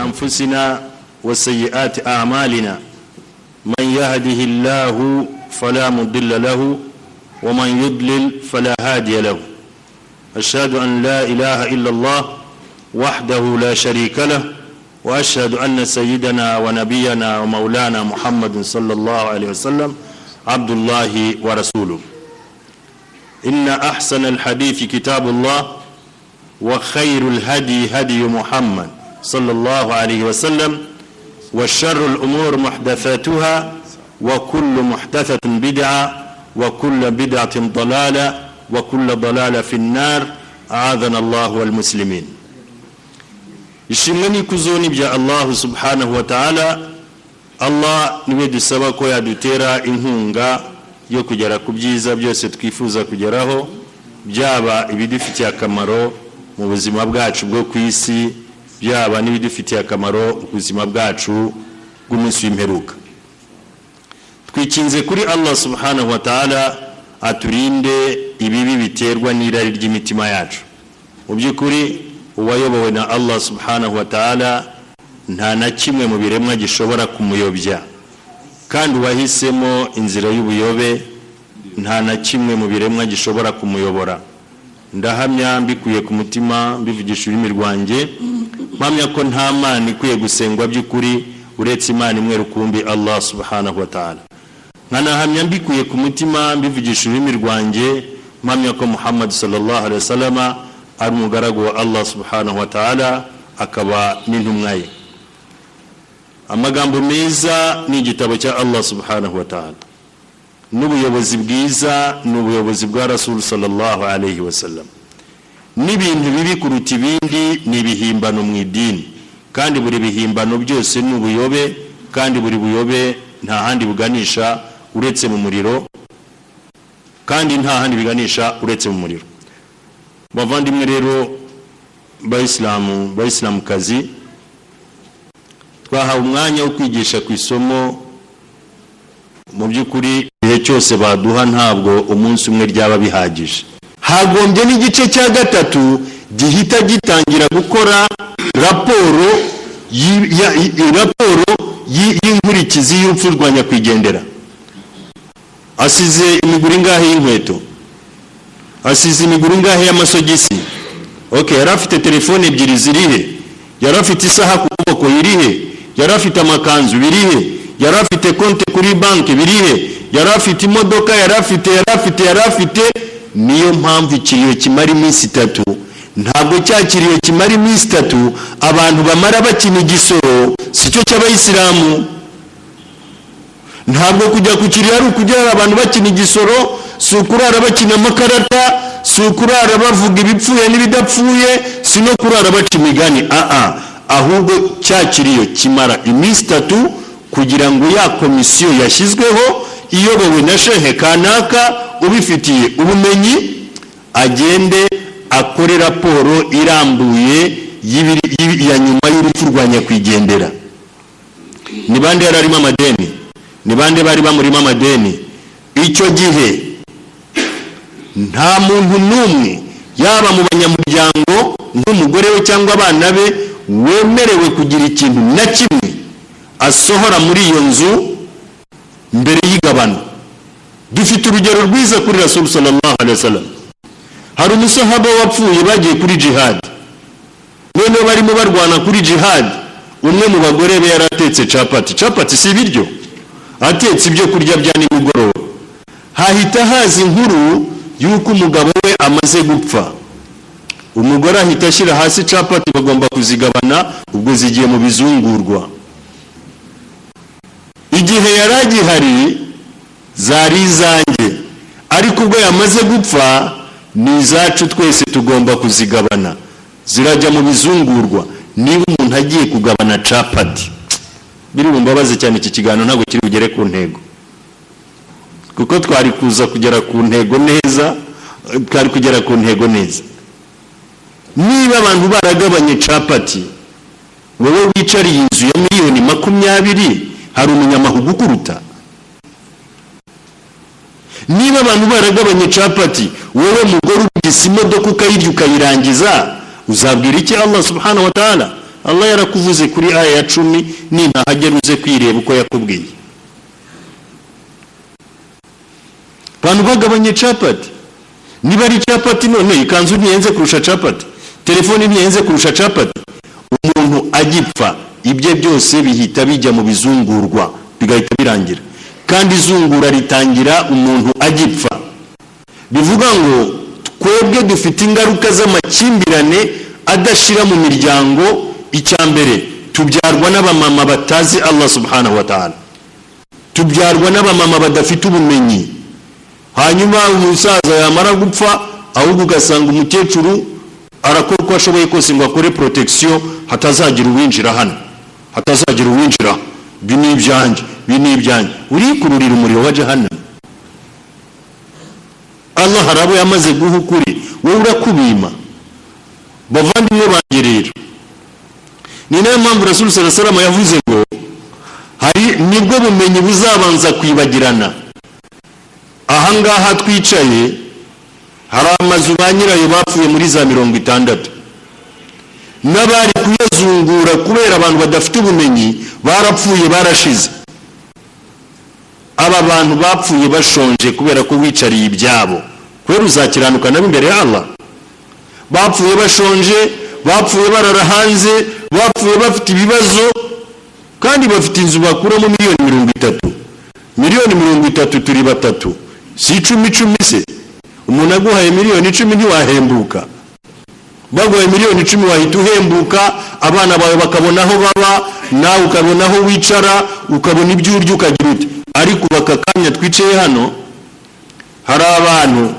أنفسنا وسيئات أعمالنا من يهده الله فلا مضل له ومن يضلل فلا هادي له أشهد أن لا إله إلا الله وحده لا شريك له وأشهد أن سيدنا ونبينا ومولانا محمد صلى الله عليه وسلم عبد الله ورسوله إن أحسن الحديث كتاب الله وخير الهدي هدي محمد صلى الله عليه وسلم والشر الأمور محدثاتها وكل محدثة بدعة وكل بدعة ضلالة وكل ضلالة في النار أعاذنا الله والمسلمين. ishimwe kuzoni bya Allah subhanahu wa ta'ala. Allah niwe dusaba ko yadutera inkunga yo kugera ku byiza byose twifuza kugeraho, byaba ibidufitiye akamaro mu buzima bwacu bwo kwisi, byaba n'ibidufitiye akamaro mu buzima bwacu bw'umunsi w'imperuka. Twikinze kuri Allah subhanahu wa ta'ala aturinde ibibi biterwa n'irari ry'imitima yacu. Mu by'ukuri uwayobowe na Allah subhanahu wa ta'ala nta na kimwe mu biremwa gishobora kumuyobya, kandi uwahisemo inzira y'ubuyobe nta na kimwe mu biremwa gishobora kumuyobora. Ndahamya mbikuye ku mutima mbivugisha ururimi rwanjye, mpamya ko nta mana ikwiye gusengwa by'ukuri uretse Imana imwe rukumbi Allah subhanahu wa ta'ala. Nkanahamya mbikuye ku mutima mbivugisha ururimi rwanjye, mpamya ko Muhammad sallallahu alaihi wasallam ari umugaragu wa Allah subhanahu wa ta'ala akaba n'intumwa ye. Amagambo meza ni igitabo cya Allah subhanahu wa ta'ala, n'ubuyobozi bwiza n'ubuyobozi bwa Rasul sallallahu alaihi wasallam. N'ibintu bibi kuruta ibindi ni ibihimbano mu idini, kandi buri bihimbano byose ni ubuyobe, kandi buri buyobe nta handi buganisha uretse mu muriro, kandi nta handi biganisha uretse mu muriro. Bavandimwe rero Bayisilamu kazi, twahawe umwanya wo kwigisha ku isomo. Mu by'ukuri igihe cyose baduha ntabwo umunsi umwe ryaba bihagije. Hagombye n'igice cya gatatu gihita gitangira gukora raporo y'inkurikizi y'urupfu rwa nyakwigendera. Asize imiguru ingahe y'inkweto, asize imiguru ingahe y'amasogisi. Okay, yari afite telefone ebyiri zirihe, yari afite isaha ku kuboko irihe, yari afite amakanzu birihe, yari afite konte kuri banki birihe, yari afite imodoka, yari afite. Niyo mpamvu ikiriyo kimara iminsi 3. Ntabwo cyakiriyo kimara iminsi 3 abantu bamara bakina igisoro, sicyo cy'abayisilamu. Ntabwo kujya ku kiriyo ari ukujya abantu bakina igisoro, si ukurara bakina amakarata, si ukurara bavuga ibipfuye n'ibidapfuye, si no kurara baca imigani. Ahubwo cyakiriyo kimara iminsi 3 kugira ngo ya komisiyo yashyizweho iyobowe na shehe kanaka ubifitiye ubumenyi agende akore raporo irambuye ya nyuma y'urupfu rwa nyakwigendera. Ni bande yari arimo amadeni, ni bande bari bamurimo amadeni. Icyo gihe nta muntu n'umwe yaba mu banyamuryango nk'umugore we cyangwa abana be wemerewe kugira ikintu na kimwe asohora muri iyo nzu mbere y'igabano. Dufite urugero rwiza kuri Rasul sallallahu alaihi wasallam. Hari umusahaba wapfuye bagiye kuri jihad, none barimo barwana kuri jihad. Umwe mu bagore be yaratetse capati si ibiryo, atetse ibyo kurya bya nimugoroba. Hahita haza inkuru yuko umugabo we amaze gupfa. Umugore ahita ashyira hasi capati bagomba kuzigabana, ubwo zigiye mu bizungurwa. Igihe yaragihari zari izanjye, ariko ubwo yamaze gupfa ni izacu twese tugomba kuzigabana, zirajya mu bizungurwa. Niba umuntu agiye kugabana capati, biri bumbabaze cyane iki kiganiro ntabwo kiri bugere ku ntego, kuko twari kuza kugera ku ntego neza, Niba abantu baragabanye capati, wowe wicariye inzu ya miliyoni 20, hari umunyamahugu kuruta? Niba abantu baragabanye capati, wowe mugore ugisa imodoka ukayirya ukayirangiza, uzabwira iki Allah subhanahu wa ta'ala? Allah yarakuvuze kuri aya ya 10 nintahagera uze kwireba uko yakubwiye. Bantu bagabanye capati, niba ari capati none ikanzu ntiyenze kurusha capati, telefone ntiyenze kurusha capati. Umuntu agipfa ibye byose bihita bijya mu bizungurwa bigahita birangira, kandi izungura ritangira umuntu agipfa. Bivuga ngo twebwe dufite ingaruka z'amakimbirane adashira mu miryango. Icyambere, tubyarwa n'abamama batazi Allah subhanahu wa ta'ala, tubyarwa n'abamama badafite ubumenyi. Hanyuma umusaza yamara gupfa ahubwo ugasanga umukecuru arakora uko ashoboye kose ngo akore protection hatazagira uwinjira hano, hatazagira uwinjira, binibyanjye urikururira umuriro wa jahannam. Allah harabo yamaze guha ukuri, wowe urakubima. Bavandimwe banjye rero, ni nayo mpamvu Rasul sallallahu alaihi wasallam yavuze ngo hari nibwo bumenyi buzabanza kwibagirana. Ahangaha twicaye hari amazu ba nyirayo bapfuye muri za 60, n'abari kuyazungura kubera abantu badafite ubumenyi barapfuye barashize. Aba bantu bapfuye bashonje kubera ko wicariye ibyabo, kwera uzakiranuka nabo imbere ya Allah. Bapfuye bashonje, bapfuye barara hanze, bapfuye bafite ibibazo, kandi bafite inzu bakuramo miliyoni 30. Miliyoni 30 turi batatu, si 10 se. Umuntu aguhaye miliyoni 10 ntiwahembuka. Baguhaye miliyoni 10 wahita uhembuka, abana bawe bakabona aho baba, nawe ukabona aho wicara, ukabona ibyo urya ukagira uti. Ariko bakakanya twicaye hano hari abantu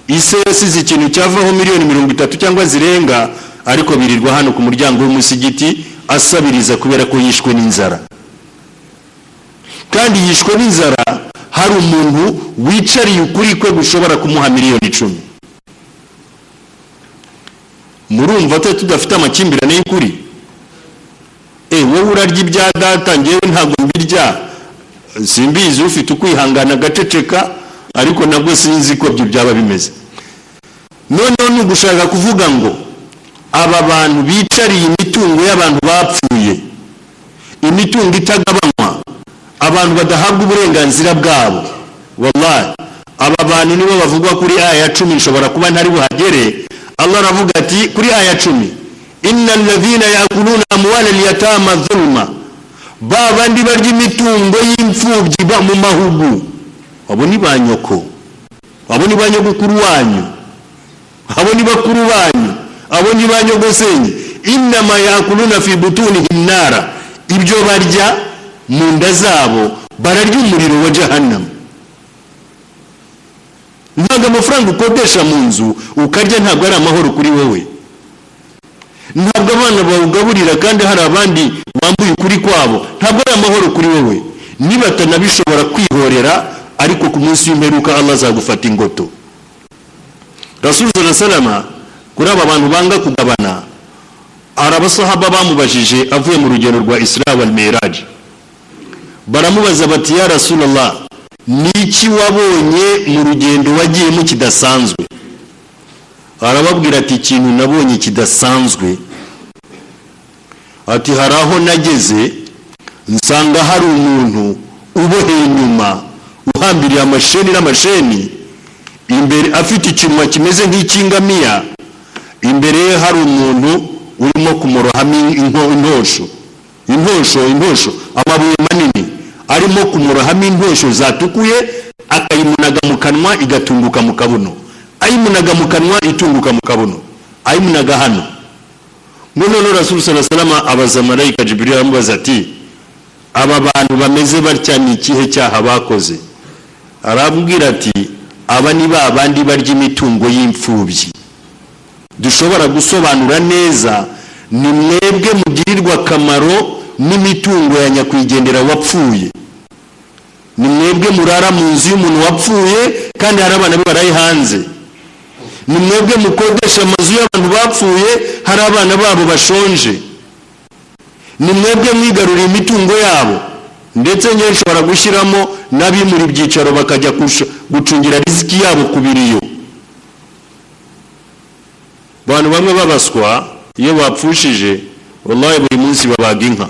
ise yasize ikintu cyavaho miliyoni 30 cyangwa zirenga, ariko birirwa hano ku muryango w'umusigiti asabiriza kubera ko yishwe n'inzara. Kandi yishwe n'inzara hari umuntu wicariye ukuri kwe gushobora kumuha miliyoni 10. Murumva tudafite amakimbirane y'ukuri? Wowe urarya ibya data, ngewe ntabwo mbirya. Simbizi ufite ukwihangana gaceceka, ariko nabwo sinzi ko byo byaba bimeze. None nugushaka kuvuga ngo aba bantu bicariye imitungo y'abantu bapfuye, imitungo itagabanywa, abantu badahabwa uburenganzira bwabo. Wallahi aba bantu nibo bavugwa kuri aya ya 10. Nshobora kuba ntari buhagere. Allah aravuga ati kuri aya 10, innal ladhina yakuluna amwala al-yatama dhulma, babandi barya imitungo y'imfubyi ba mu mahugu. Abo ni banyoko, abo ni banyogukuru wanyu, abo ni bakuru banyu, abo ni banyogosenyi. Innama yakuluna fi butunihim nara, ibyo barya mu nda zabo bararya umuriro wa jahannam. Ntabwo amafaranga ukodesha mu nzu ukarya ntabwo ari amahoro kuri wowe. Ntabwo abana bawugaburira kandi hari abandi bambuye ukuri kwabo, ntabwo ari amahoro kuri wowe. Niba tanabishobora kwihorera, ariko ku munsi w'imperuka Allah azagufata ingoto. Rasul sallallahu alaihi wasallam kuri aba bantu banga kugabana, arabasahaba bamubajije avuye mu rugendo rwa Isra wal Miraj. Baramubaza bati ya Rasulullah, niki wabonye mu rugendo wagiyemo kidasanzwe? Arababwira ati ikintu nabonye kidasanzwe, ati haraho nageze nsanga hari umuntu uboheye inyuma uhambiriye amasheni n'amasheni, imbere afite ikintu kimeze nk'ikingamiya, imbere hari umuntu urimo kumorohamo intosho amabuye manini, arimo kumorohamo intosho zatukuye, akayimunaga mu kanwa igatunguka mu kabuno, ayimunaga mu kanwa itunguka mu kabuno, ayimunaga hano. None Rasul sallallahu alaihi wasallam abaza malaika Jibril amubaza ati aba bantu bameze batya ni ikihe cyaha bakoze? Arabwira ati aba ni babandi barya imitungo y'imfubyi. Dushobora gusobanura neza, ni mwebwe mugirirwa akamaro n'imitungo ya nyakwigendera wapfuye. Ni mwebwe murara mu nzu y'umuntu wapfuye kandi hari abana be barayi hanze. Ni mwebwe mukodesha amazu y'abantu bapfuye, hari abana babo bashonje. Ni mwebwe mwigarurira imitungo yabo, ndetse nyewe nshobora gushyiramo n'abimura ibyicaro bakajya gucungira riziki yabo kubiriyo. Abantu bamwe babaswa iyo bapfushije wallahi buri munsi babaga inka,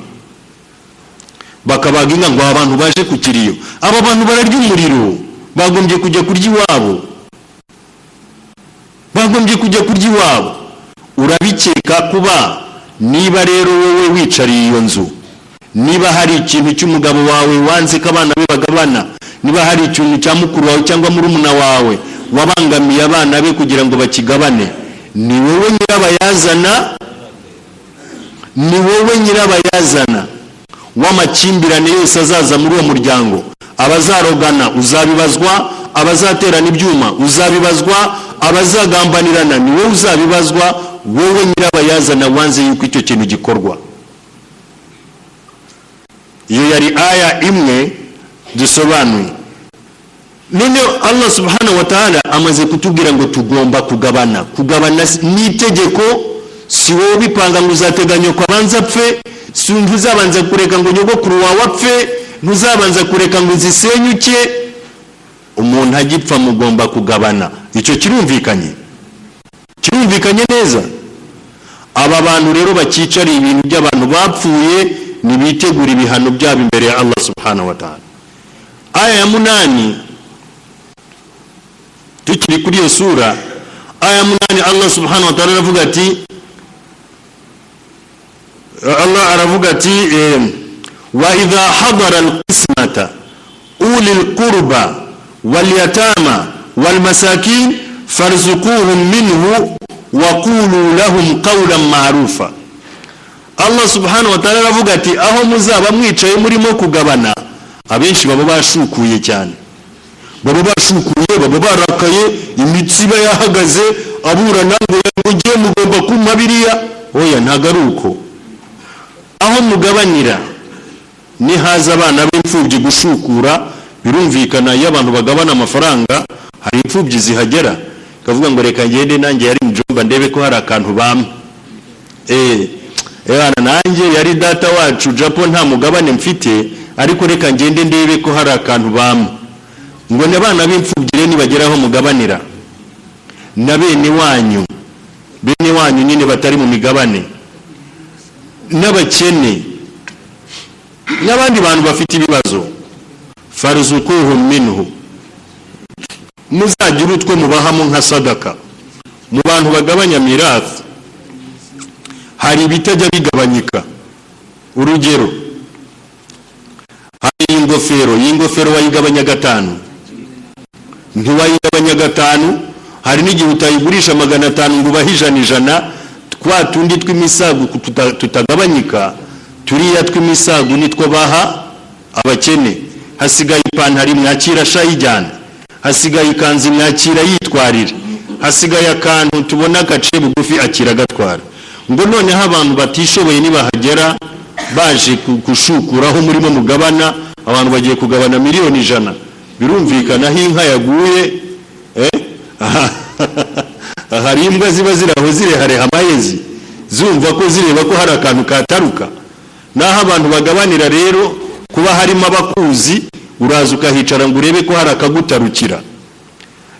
bakabaga inka ngo abantu baje ku kiriyo. Aba bantu bararya umuriro, bagombye kujya kurya iwabo, bagombye kujya kurya iwabo. Urabikeka kuba niba rero wowe wicariye iyo nzu, niba hari ikintu cy'umugabo wawe wanze ko abana be bagabana, niba hari ikintu cya mukuru wawe cyangwa murumuna wawe wabangamiye abana be kugira ngo bakigabane, ni wowe nyirabayazana, ni wowe nyirabayazana w'amakimbirane yose azaza muri uwo muryango. Abazarogana uzabibazwa, abazaterana ibyuma uzabibazwa, abazagambanirana ni wowe uzabibazwa, wowe nyirabayazana wanze yuko icyo kintu gikorwa. Iyo yari aya imwe dusobanuye. None Allah subhanahu wa ta'ala amaze kutubwira ngo tugomba kugabana. Kugabana ni itegeko, si wowe bipanga ngo uzateganya ko abanza apfe, si uzabanza kureka ngo nyogokuru wawe apfe, ntuzabanza kureka ngo zisenyuke. Umuntu agipfa mugomba kugabana. Icyo kirumvikanye, kirumvikanye neza. Aba bantu rero bakicari ibintu by'abantu bapfuye, nibitegura ibihano byabo imbere ya Allah subhanahu wa ta'ala. Aya ya 8 tukiri kuri iyo sura, aya ya 8 Allah subhanahu wa ta'ala aravuga ati, Allah aravuga ati wa idha hadara alqismata ulil qurba wal yatama wal masakin farzuquhum minhu wa qulu lahum qawlan ma'rufa. Allah subhanahu wa ta'ala aravuga ati aho muzaba mwicaye murimo kugabana, abenshi baba bashukuye cyane, baba bashukuye, baba barakaye, imitsiba yahagaze, aburana ngo ngiye mugomba kumpa biriya. Oya, ntagaruko. Aho mugabanira ni haza abana b'imfubyi gushukura. Birumvikana iyo abantu bagabana amafaranga, hari imfubyi zihagera kavuga ngo reka ngende nanjye yari mjomba ndebe ko hari akantu bamwe. Nanjye yari data wacu Japo nta mugabane mfite, ariko reka ngende ndebe ko hari akantu bamwe. Ngo n'abana b'imfubyi nibageraho mugabanira na bene wanyu nyine batari mu migabane, n'abakene n'abandi bantu bafite ibibazo, farzuquhum minhu, muzagira utwo mubahamo nka sadaka. Mu bantu bagabanya mirathi hari bitajya bigabanyika. Urugero, hari ingofero wayigabanya 5, ntiwayigabanya 5. Hari n'igihe utayigurisha 500 ngo bahijanijana. Twa tundi tw'imisagu tutagabanyika, turiya tw'imisagu nitwo baha abakene. Hasigaye ipantaro mwakira shayijyana, hasigaye ikanzu mwakira yitwarira, hasigaye akantu tubona gace bugufi akira gatwara. Ngo noneho abantu batishoboye nibahagera baje kushukuraho murimo mugabana, abantu bagiye kugabana 1,100,000. Birumvikana aho inka yaguye, hari imbwa ziba ziraho zirehare amayezi zumva ko zireba ko hari akantu kataruka. Naho abantu bagabanira rero kuba harimo abakuzi, uraza ukahicara ngo urebe ko hari akagutarukira.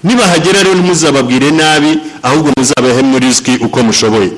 Nibahagera rero ntimuzababwire nabi, ahubwo muzabahe muri riski uko mushoboye.